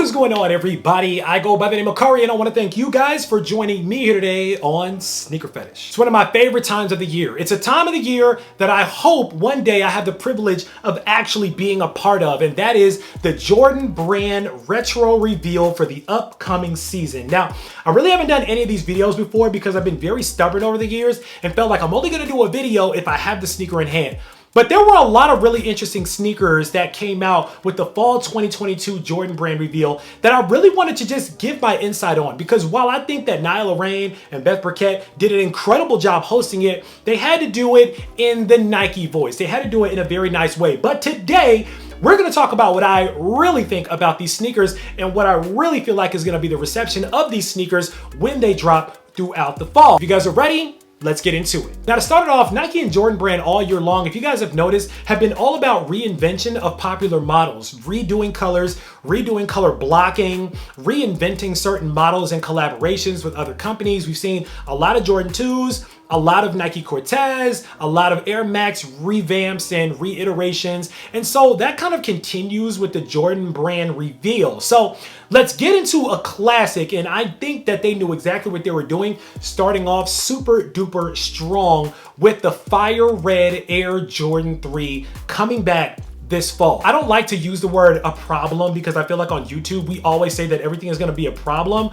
What is going on, everybody? I go by the name of Curry, and I want to thank you guys for joining me here today on Sneaker Phetish. It's one of my favorite times of the year. It's a time of the year that I hope one day I have the privilege of actually being a part of, and that is the Jordan brand retro reveal for the upcoming season. Now, I really haven't done any of these videos before because I've been very stubborn over the years and felt like I'm only going to do a video if I have the sneaker in hand. But there were a lot of really interesting sneakers that came out with the fall 2022 Jordan brand reveal that I really wanted to just give my insight on, because while I think that Nyla Rain and Beth Burkett did an incredible job hosting it, they had to do it in the Nike voice. They had to do it in a very nice way. But today, we're gonna talk about what I really think about these sneakers and what I really feel like is gonna be the reception of these sneakers when they drop throughout the fall. If you guys are ready, let's get into it. Now, to start it off, Nike and Jordan brand all year long, if you guys have noticed, have been all about reinvention of popular models, redoing colors, redoing color blocking, reinventing certain models and collaborations with other companies. We've seen a lot of Jordan 2s, a lot of Nike Cortez, a lot of Air Max revamps and reiterations. And so that kind of continues with the Jordan brand reveal. So let's get into a classic. And I think that they knew exactly what they were doing, starting off super duper strong with the fire red Air Jordan 3 coming back this fall. I don't like to use the word a problem because I feel like on YouTube, we always say that everything is gonna be a problem,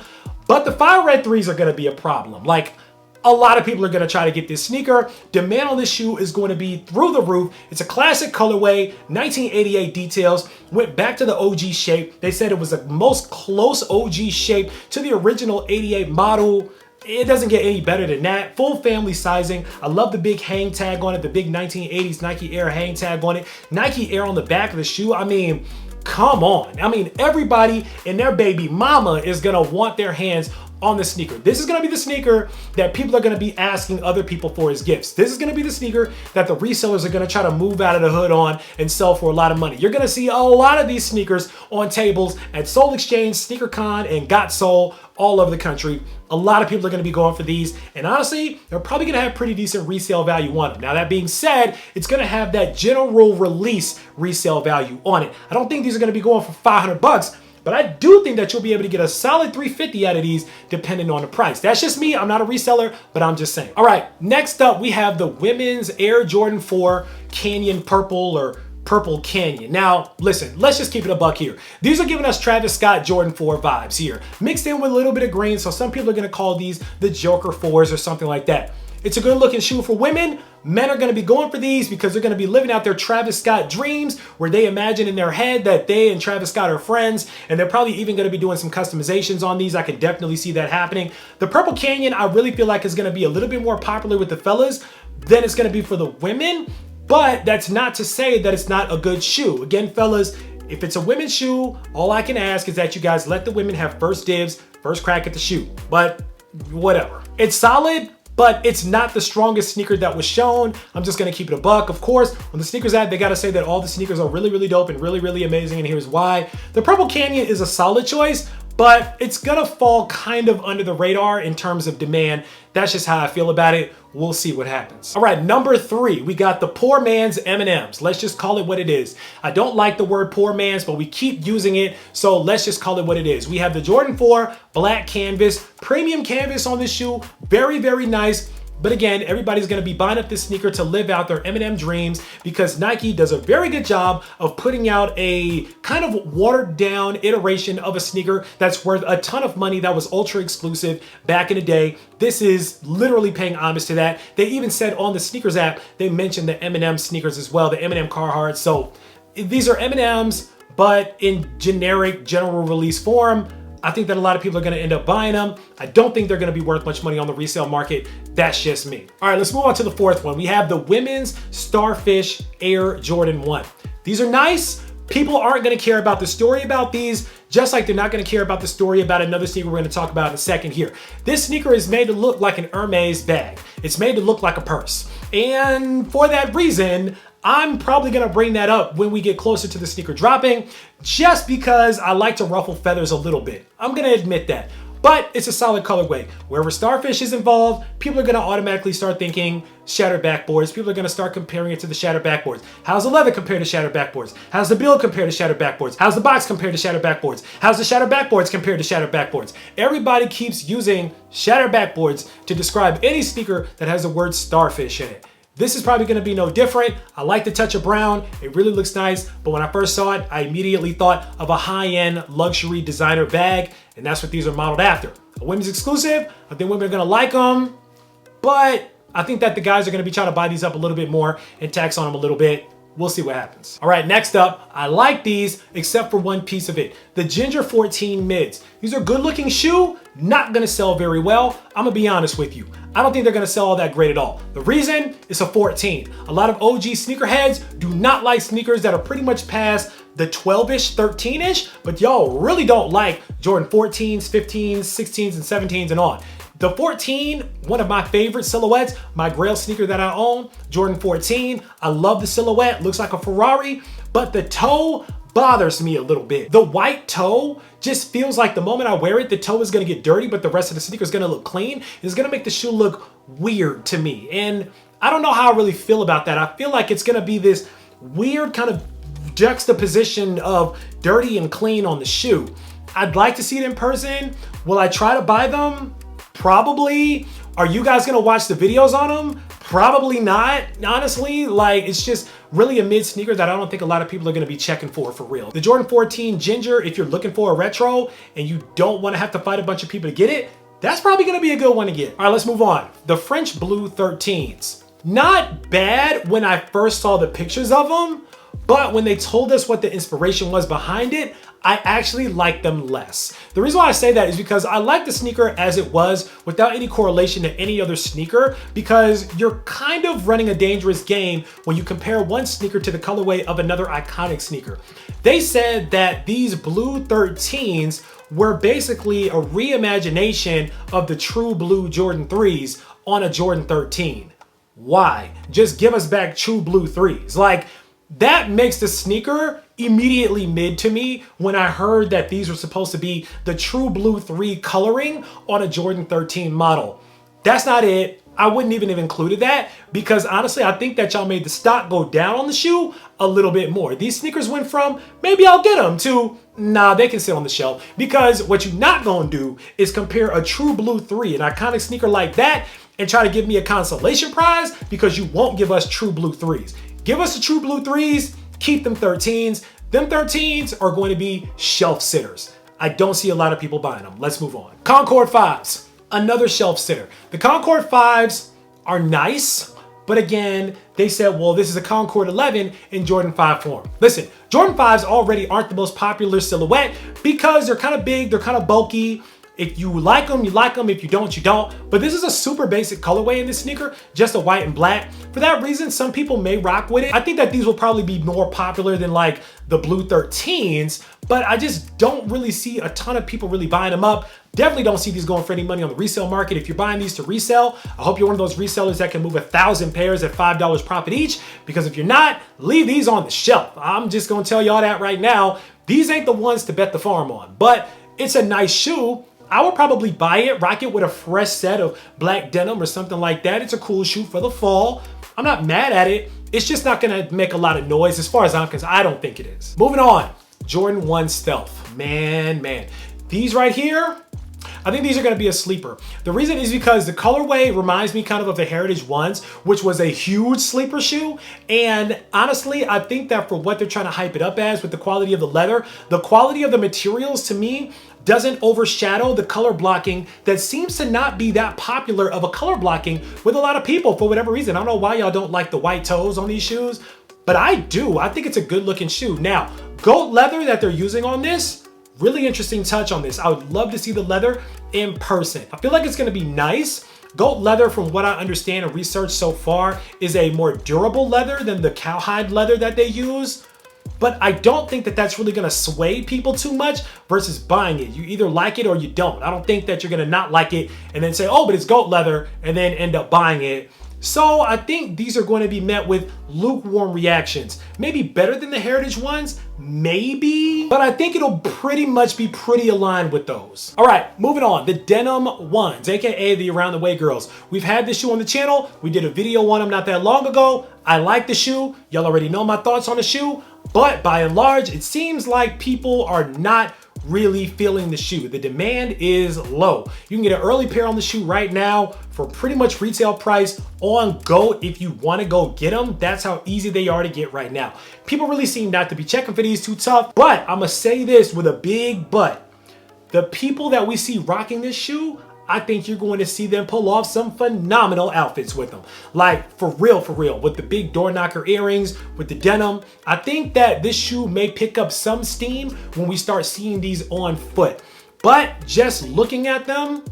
but the fire red 3s are gonna be a problem. Like, a lot of people are going to try to get this sneaker. Demand on this shoe is going to be through the roof. It's a classic colorway, 1988 details, went back to the OG shape. They said it was the most close OG shape to the original 88 model. It doesn't get any better than that. Full family sizing. I love the big hang tag on it, the big 1980s Nike Air hang tag on it. Nike Air on the back of the shoe. I mean, come on. I mean, everybody and their baby mama is going to want their hands on the sneaker. This is gonna be the sneaker that people are gonna be asking other people for as gifts. This is gonna be the sneaker that the resellers are gonna try to move out of the hood on and sell for a lot of money. You're gonna see a lot of these sneakers on tables at Soul Exchange, Sneaker Con, and Got Soul all over the country. A lot of people are gonna be going for these, and honestly, they're probably gonna have pretty decent resale value on them. Now, that being said, it's gonna have that general release resale value on it. I don't think these are gonna be going for 500 bucks, but I do think that you'll be able to get a solid $350 out of these depending on the price. That's just me. I'm not a reseller, but I'm just saying. All right, next up, we have the women's Air Jordan 4 Canyon Purple or Purple Canyon. Now, listen, let's just keep it a buck here. These are giving us Travis Scott Jordan 4 vibes here, mixed in with a little bit of green, so some people are gonna call these the Joker 4s or something like that. It's a good looking shoe for women. Men are gonna be going for these because they're gonna be living out their Travis Scott dreams where they imagine in their head that they and Travis Scott are friends, and they're probably even gonna be doing some customizations on these. I can definitely see that happening. The Purple Canyon, I really feel like is gonna be a little bit more popular with the fellas than it's gonna be for the women, but that's not to say that it's not a good shoe. Again, fellas, if it's a women's shoe, all I can ask is that you guys let the women have first dibs, first crack at the shoe, but whatever. It's solid, but it's not the strongest sneaker that was shown. I'm just gonna keep it a buck. Of course, when the sneakers ad, they gotta say that all the sneakers are really, really dope and really, really amazing, and here's why. The Purple Canyon is a solid choice, but it's gonna fall kind of under the radar in terms of demand. That's just how I feel about it. We'll see what happens. All right, number 3, we got the poor man's M&Ms. Let's just call it what it is. I don't like the word poor man's, but we keep using it, so let's just call it what it is. We have the Jordan 4 black canvas, premium canvas on this shoe. Very, very nice. But again, everybody's gonna be buying up this sneaker to live out their M&M dreams because Nike does a very good job of putting out a kind of watered down iteration of a sneaker that's worth a ton of money, that was ultra exclusive back in the day. This is literally paying homage to that. They even said on the sneakers app, they mentioned the M&M sneakers as well, the M&M Carhartt. So these are M&Ms, but in generic general release form. I think that a lot of people are gonna end up buying them. I don't think they're gonna be worth much money on the resale market. That's just me. All right, let's move on to the fourth one. We have the women's Starfish Air Jordan 1. These are nice. People aren't gonna care about the story about these, just like they're not gonna care about the story about another sneaker we're gonna talk about in a second here. This sneaker is made to look like an Hermes bag. It's made to look like a purse. And for that reason, I'm probably gonna bring that up when we get closer to the sneaker dropping, just because I like to ruffle feathers a little bit. I'm gonna admit that. but it's a solid colorway. Wherever Starfish is involved, people are gonna automatically start thinking shattered backboards. People are gonna start comparing it to the shattered backboards. How's the leather compared to shattered backboards? How's the build compared to shattered backboards? How's the box compared to shattered backboards? How's the shattered backboards compared to shattered backboards? Everybody keeps using shattered backboards to describe any sneaker that has the word Starfish in it. This is probably gonna be no different. I like the touch of brown. It really looks nice, but when I first saw it, I immediately thought of a high-end luxury designer bag, and that's what these are modeled after. A women's exclusive, I think women are gonna like them, but I think that the guys are gonna be trying to buy these up a little bit more and tax on them a little bit. We'll see what happens. All right, next up, I like these except for one piece of it. The Ginger 14 mids. These are good looking shoe, not gonna sell very well. I'm gonna be honest with you. I don't think they're gonna sell all that great at all. The reason is a 14. A lot of OG sneakerheads do not like sneakers that are pretty much past the 12-ish, 13-ish, but y'all really don't like Jordan 14s, 15s, 16s, and 17s and on. The 14, one of my favorite silhouettes, my grail sneaker that I own, Jordan 14. I love the silhouette, looks like a Ferrari, but the toe bothers me a little bit. The white toe just feels like the moment I wear it, the toe is gonna get dirty, but the rest of the sneaker is gonna look clean. It's gonna make the shoe look weird to me. And I don't know how I really feel about that. I feel like it's gonna be this weird kind of juxtaposition of dirty and clean on the shoe. I'd like to see it in person. Will I try to buy them? Probably. Are you guys gonna watch the videos on them? Probably not, honestly. Like, it's just really a mid sneaker that I don't think a lot of people are gonna be checking for real. The Jordan 14 Ginger, if you're looking for a retro and you don't wanna have to fight a bunch of people to get it, that's probably gonna be a good one to get. All right, let's move on. The French Blue 13s. Not bad when I first saw the pictures of them, but when they told us what the inspiration was behind it, I actually like them less. The reason why I say that is because I like the sneaker as it was without any correlation to any other sneaker, because you're kind of running a dangerous game when you compare one sneaker to the colorway of another iconic sneaker. They said that these blue 13s were basically a reimagination of the true blue Jordan 3s on a Jordan 13. Why? Just give us back true blue 3s. Like, that makes the sneaker immediately mid to me when I heard that these were supposed to be the true blue 3 coloring on a Jordan 13 model. That's not it. I wouldn't even have included that because honestly, I think that y'all made the stock go down on the shoe a little bit more. These sneakers went from, maybe I'll get them, to, nah, they can sit on the shelf. Because what you're not gonna do is compare a true blue 3, an iconic sneaker like that, and try to give me a consolation prize because you won't give us true blue 3s. Give us the true blue 3s, keep them 13s. Them 13s are going to be shelf sitters. I don't see a lot of people buying them. Let's move on. Concord 5s, another shelf sitter. The Concord 5s are nice, but again, they said, well, this is a Concord 11 in Jordan 5 form. Listen, Jordan 5s already aren't the most popular silhouette because they're kind of big, they're kind of bulky. If you like them, you like them. If you don't, you don't. But this is a super basic colorway in this sneaker, just a white and black. For that reason, some people may rock with it. I think that these will probably be more popular than like the blue 13s, but I just don't really see a ton of people really buying them up. Definitely don't see these going for any money on the resale market. If you're buying these to resell, I hope you're one of those resellers that can move 1,000 pairs at $5 profit each, because if you're not, leave these on the shelf. I'm just gonna tell y'all that right now. These ain't the ones to bet the farm on, but it's a nice shoe. I would probably buy it, rock it with a fresh set of black denim or something like that. It's a cool shoe for the fall. I'm not mad at it. It's just not gonna make a lot of noise as far as I'm concerned. I don't think it is. Moving on, Jordan 1 Stealth. Man. These right here, I think these are gonna be a sleeper. The reason is because the colorway reminds me kind of the Heritage Ones, which was a huge sleeper shoe. And honestly, I think that for what they're trying to hype it up as with the quality of the leather, the quality of the materials to me doesn't overshadow the color blocking that seems to not be that popular of a color blocking with a lot of people for whatever reason. I don't know why y'all don't like the white toes on these shoes, but I do. I think it's a good looking shoe. Now, goat leather that they're using on this, really interesting touch on this. I would love to see the leather in person. I feel like it's gonna be nice. Goat leather, from what I understand and research so far, is a more durable leather than the cowhide leather that they use. But I don't think that that's really gonna sway people too much versus buying it. You either like it or you don't. I don't think that you're gonna not like it and then say, oh, but it's goat leather, and then end up buying it. So I think these are going to be met with lukewarm reactions. Maybe better than the Heritage ones, maybe, but I think it'll pretty much be pretty aligned with those. All right, moving on, the Denim Ones, AKA the Around the Way girls. We've had this shoe on the channel. We did a video on them not that long ago. I like the shoe. Y'all already know my thoughts on the shoe, but by and large, it seems like people are not really feeling the shoe. The demand is low. You can get an early pair on the shoe right now for pretty much retail price on GOAT if you want to go get them. That's how easy they are to get right now. People really seem not to be checking for these too tough, but I'm gonna say this with a big but. The people that we see rocking this shoe, I think you're going to see them pull off some phenomenal outfits with them. Like for real, with the big door knocker earrings, with the denim. I think that this shoe may pick up some steam when we start seeing these on foot. But just looking at them,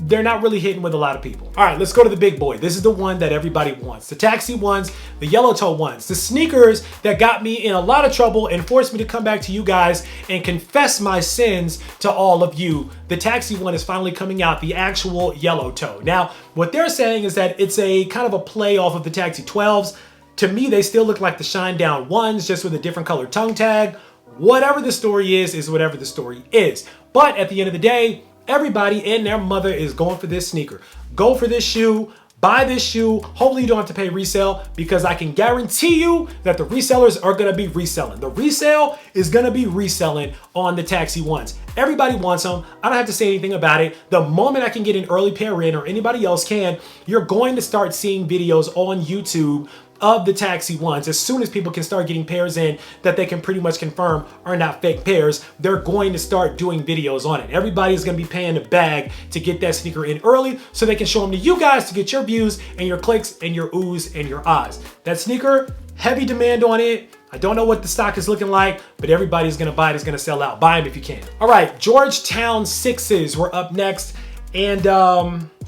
they're not really hitting with a lot of people. All right, let's go to the big boy. This is the one that everybody wants. The taxi ones, the yellow toe ones, the sneakers that got me in a lot of trouble and forced me to come back to you guys and confess my sins to all of you. The taxi one is finally coming out, the actual yellow toe. Now, what they're saying is that it's a kind of a play off of the taxi 12s. To me, they still look like the shine down ones, just with a different color tongue tag. Whatever the story is whatever the story is. But at the end of the day, everybody and their mother is going for this sneaker. Go for this shoe, buy this shoe. Hopefully you don't have to pay resale, because I can guarantee you that the resellers are gonna be reselling. The resale is gonna be reselling on the taxi ones. Everybody wants them. I don't have to say anything about it. The moment I can get an early pair in, or anybody else can, you're going to start seeing videos on YouTube of the taxi ones. As soon as people can start getting pairs in that they can pretty much confirm are not fake pairs, they're going to start doing videos on it. Everybody's gonna be paying a bag to get that sneaker in early so they can show them to you guys to get your views and your clicks and your oohs and your ahs. That sneaker, heavy demand on it. I don't know what the stock is looking like, but everybody's gonna buy it. It's gonna sell out. Buy them if you can. All right, Georgetown Sixes were up next. And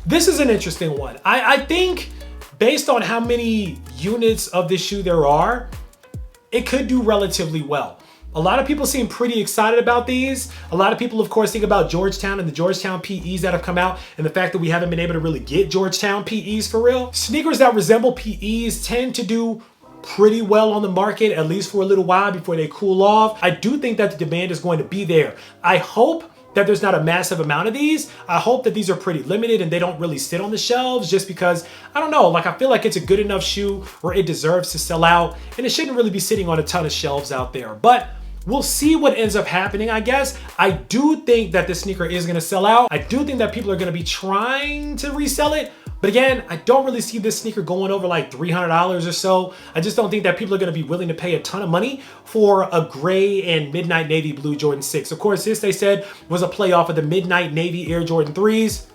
this is an interesting one. I think based on how many units of this shoe there are, it could do relatively well. A lot of people seem pretty excited about these. A lot of people, of course, think about Georgetown and the Georgetown PEs that have come out, and the fact that we haven't been able to really get Georgetown PEs for real. Sneakers that resemble PEs tend to do pretty well on the market, at least for a little while before they cool off. I do think that the demand is going to be there. I hope that there's not a massive amount of these. I hope that these are pretty limited and they don't really sit on the shelves, just because, I don't know, like I feel like it's a good enough shoe where it deserves to sell out, and it shouldn't really be sitting on a ton of shelves out there. But we'll see what ends up happening, I guess. I do think that this sneaker is gonna sell out. I do think that people are gonna be trying to resell it. But again, I don't really see this sneaker going over like $300 or so. I just don't think that people are gonna be willing to pay a ton of money for a gray and midnight navy blue Jordan 6. Of course, this they said was a play off of the midnight navy Air Jordan 3s,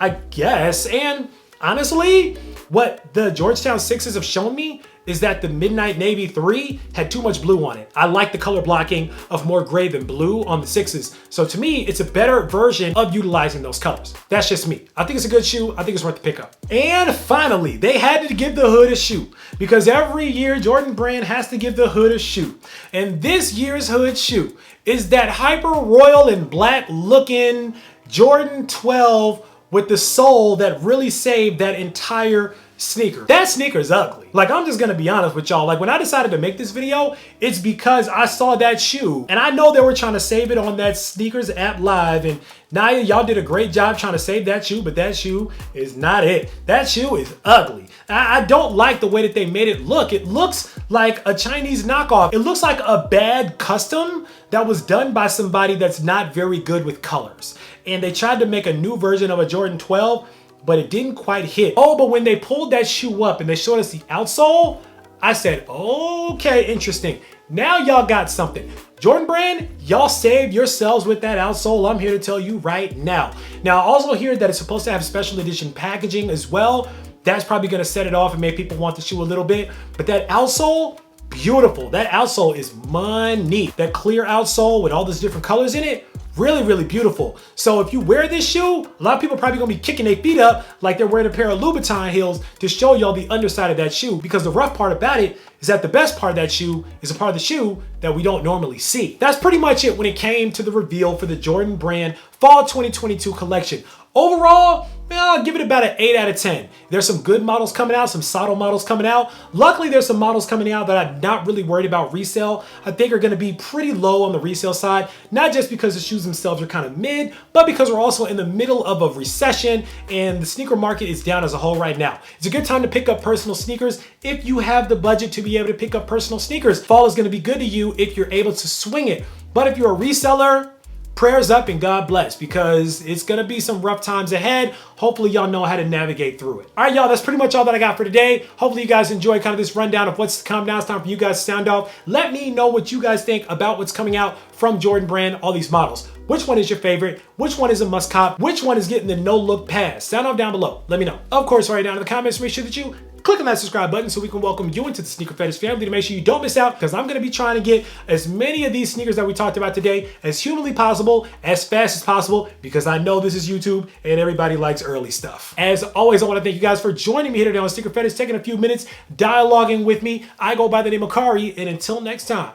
I guess. And honestly, what the Georgetown Sixes have shown me is that the Midnight Navy 3 had too much blue on it. I like the color blocking of more gray than blue on the Sixes. So to me, it's a better version of utilizing those colors. That's just me. I think it's a good shoe. I think it's worth the pickup. And finally, they had to give the hood a shoe, because every year Jordan Brand has to give the hood a shoe. And this year's hood shoe is that hyper royal and black looking Jordan 12 with the sole that really saved that entire sneaker. That sneaker is ugly. Like, I'm just gonna be honest with y'all. Like, when I decided to make this video, it's because I saw that shoe, and I know they were trying to save it on that sneakers app live, and Naya, y'all did a great job trying to save that shoe, but that shoe is not it. That shoe is ugly. I don't like the way that they made it look. It looks like a Chinese knockoff. It looks like a bad custom that was done by somebody that's not very good with colors. And they tried to make a new version of a Jordan 12, but it didn't quite hit. Oh, but when they pulled that shoe up and they showed us the outsole, I said, okay, interesting. Now y'all got something. Jordan Brand, y'all saved yourselves with that outsole. I'm here to tell you right now. Now, I also hear that it's supposed to have special edition packaging as well. That's probably gonna set it off and make people want the shoe a little bit. But that outsole, beautiful. That outsole is money. That clear outsole with all those different colors in it, really, really beautiful. So if you wear this shoe, a lot of people are probably gonna be kicking their feet up like they're wearing a pair of Louboutin heels to show y'all the underside of that shoe, because the rough part about it is that the best part of that shoe is a part of the shoe that we don't normally see. That's pretty much it when it came to the reveal for the Jordan Brand Fall 2022 collection. Overall, I'll give it about an 8 out of 10. There's some good models coming out, some solid models coming out. Luckily, there's some models coming out that I'm not really worried about resale. I think are going to be pretty low on the resale side, not just because the shoes themselves are kind of mid, but because we're also in the middle of a recession and the sneaker market is down as a whole right now. It's a good time to pick up personal sneakers if you have the budget to be able to pick up personal sneakers. Fall is going to be good to you if you're able to swing it. But if you're a reseller, prayers up and God bless, because it's gonna be some rough times ahead. Hopefully y'all know how to navigate through it. All right, y'all, that's pretty much all that I got for today. Hopefully you guys enjoyed kind of this rundown of what's to come. Now it's time for you guys to sound off. Let me know what you guys think about what's coming out from Jordan Brand, all these models. Which one is your favorite? Which one is a must cop? Which one is getting the no look pass? Sound off down below. Let me know. Of course, right down in the comments, make sure that you click on that subscribe button so we can welcome you into the Sneaker Fetish family to make sure you don't miss out, because I'm going to be trying to get as many of these sneakers that we talked about today as humanly possible, as fast as possible, because I know this is YouTube and everybody likes early stuff. As always, I want to thank you guys for joining me here today on Sneaker Fetish, taking a few minutes, dialoguing with me. I go by the name of Kari, and until next time,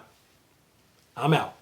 I'm out.